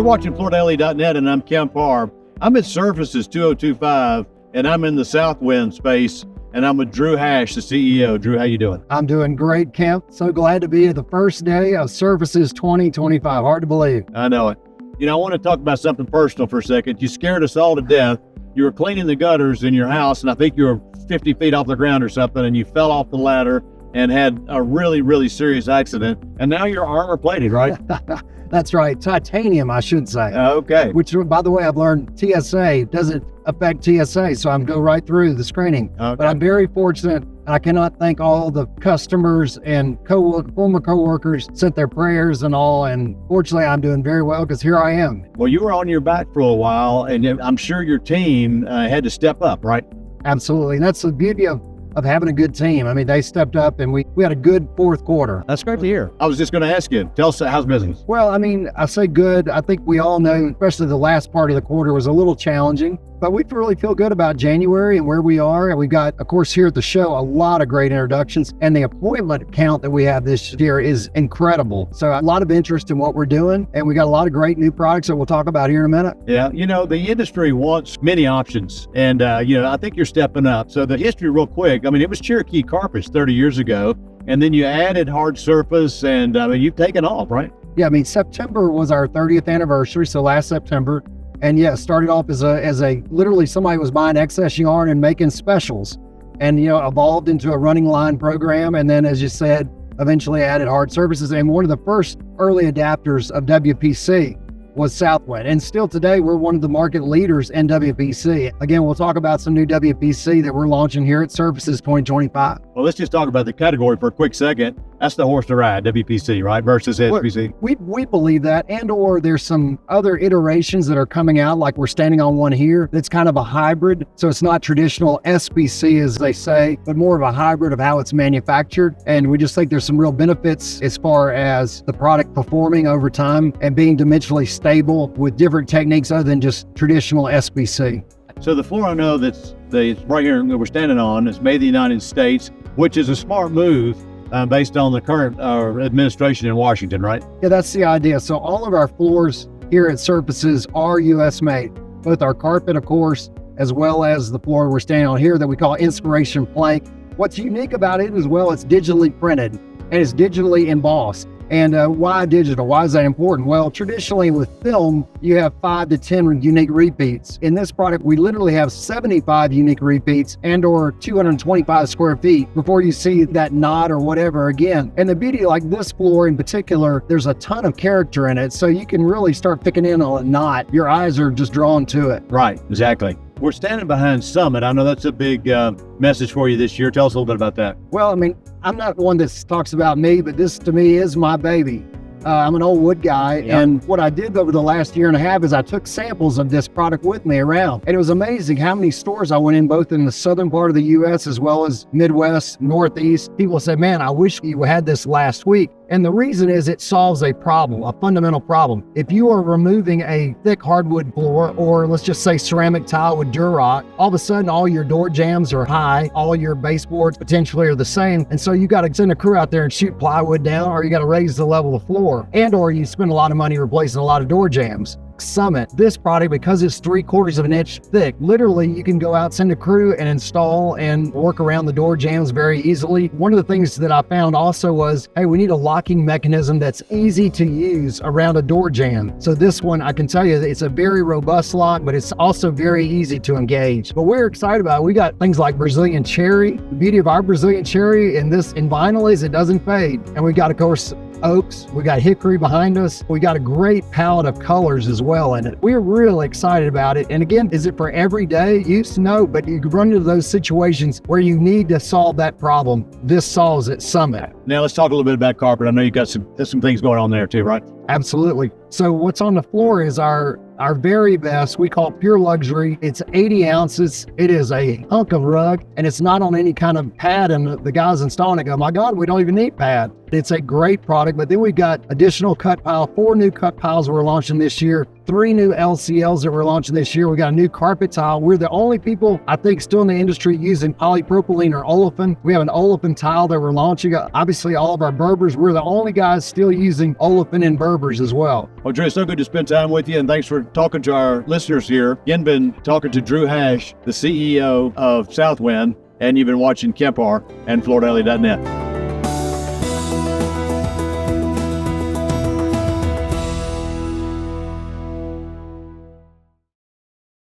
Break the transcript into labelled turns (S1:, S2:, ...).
S1: You're watching FloorDaily.net, and I'm Kemp Harr. I'm at Surfaces 2025, and I'm in the Southwind space, and I'm with Drew Hash, the CEO. Drew, how you doing?
S2: I'm doing great, Kemp. So glad to be at the first day of Surfaces 2025. Hard to believe.
S1: I know it. You know, I want to talk about something personal for a second. You scared us all to death. You were cleaning the gutters in your house, and I think you were 50 feet off the ground or something, and you fell off the ladder and had a really, really serious accident. And now you're armor plated, right?
S2: That's right. Titanium, I should say.
S1: Okay.
S2: Which, by the way, I've learned TSA doesn't affect TSA, so I'm go right through the screening.
S1: Okay.
S2: But I'm very fortunate. I cannot thank all the customers and former coworkers sent their prayers and all. And fortunately, I'm doing very well because here I am.
S1: Well, you were on your back for a while, and I'm sure your team had to step up, right?
S2: Absolutely. And that's the beauty of having a good team. I mean, they stepped up and we had a good fourth quarter.
S1: That's great to hear. I was just going to ask you, tell us how's business?
S2: Well, I mean, I say good. I think we all know, especially the last part of the quarter was a little challenging, but we really feel good about January and where we are. And we've got, of course, here at the show, a lot of great introductions, and the appointment count that we have this year is incredible. So a lot of interest in what we're doing, and we got a lot of great new products that we'll talk about here in a minute.
S1: Yeah, you know, the industry wants many options, and you know, I think you're stepping up. So the history real quick, I mean, it was Cherokee carpets 30 years ago, and then you added hard surface, and I mean, you've taken off, right?
S2: Yeah, I mean, September was our 30th anniversary, so last September. And yeah, started off as a literally somebody was buying excess yarn and making specials, and you know, evolved into a running line program. And then, as you said, eventually added hard surfaces. And one of the first early adapters of WPC was Southwind. And still today, we're one of the market leaders in WPC. Again, we'll talk about some new WPC that we're launching here at Surfaces 2025.
S1: Well, let's just talk about the category for a quick second. That's the horse to ride, WPC, right? Versus SPC.
S2: We believe that, and or there's some other iterations that are coming out, like we're standing on one here that's kind of a hybrid. So it's not traditional SPC, as they say, but more of a hybrid of how it's manufactured. And we just think there's some real benefits as far as the product performing over time and being dimensionally stable with different techniques other than just traditional SPC.
S1: So the floor I know that's right here that we're standing on is made in the United States, which is a smart move based on the current administration in Washington, right?
S2: Yeah, that's the idea. So all of our floors here at Surfaces are U.S. made, both our carpet, of course, as well as the floor we're standing on here that we call Inspiration Plank. What's unique about it as well, it's digitally printed and it's digitally embossed. And why digital? Why is that important? Well, traditionally with film, you have 5 to 10 unique repeats. In this product, we literally have 75 unique repeats and or 225 square feet before you see that knot or whatever again. And the beauty, like this floor in particular, there's a ton of character in it. So you can really start picking in on a knot. Your eyes are just drawn to it.
S1: Right, exactly. We're standing behind Summit. I know that's a big message for you this year. Tell us a little bit about that.
S2: Well, I mean, I'm not one that talks about me, but this to me is my baby. I'm an old wood guy, and what I did over the last year and a half is I took samples of this product with me around, and it was amazing how many stores I went in, both in the southern part of the U.S. as well as Midwest, Northeast. People said, man, I wish you had this last week. And the reason is it solves a problem, a fundamental problem. If you are removing a thick hardwood floor, or let's just say ceramic tile with Durock, all of a sudden all your door jambs are high, all your baseboards potentially are the same. And so you got to send a crew out there and shoot plywood down, or you got to raise the level of the floor, and or you spend a lot of money replacing a lot of door jambs. Summit, this product, because it's 3/4 of an inch thick, literally you can go out, send a crew and install and work around the door jambs very easily. One of the things that I found also was, hey, we need a locking mechanism that's easy to use around a door jamb. So this one, I can tell you, it's a very robust lock, but it's also very easy to engage. But we're excited about it. We got things like Brazilian cherry. The beauty of our Brazilian cherry in vinyl is it doesn't fade. And we got, of course, oaks, we got hickory behind us, we got a great palette of colors as well in it. We're really excited about it. And again, is it for everyday use? No, but you run into those situations where you need to solve that problem. This solves it. Summit.
S1: Now let's talk a little bit about carpet. I know you got some things going on there too, right?
S2: Absolutely. So what's on the floor is our very best, we call pure luxury. It's 80 ounces. It is a hunk of rug, and it's not on any kind of pad, and the guys installing it go, my God, we don't even need pad. It's a great product, but then we've got additional cut pile, 4 new cut piles we're launching this year 3 new LCLs that we're launching this year. We got a new carpet tile. We're the only people, I think, still in the industry using polypropylene or olefin. We have an olefin tile that we're launching. Obviously, all of our Berbers, we're the only guys still using olefin in Berbers as well.
S1: Well, Drew, it's so good to spend time with you, and thanks for talking to our listeners here. Again, been talking to Drew Hash, the CEO of Southwind, and you've been watching Kemp Harr and FloorDaily.net.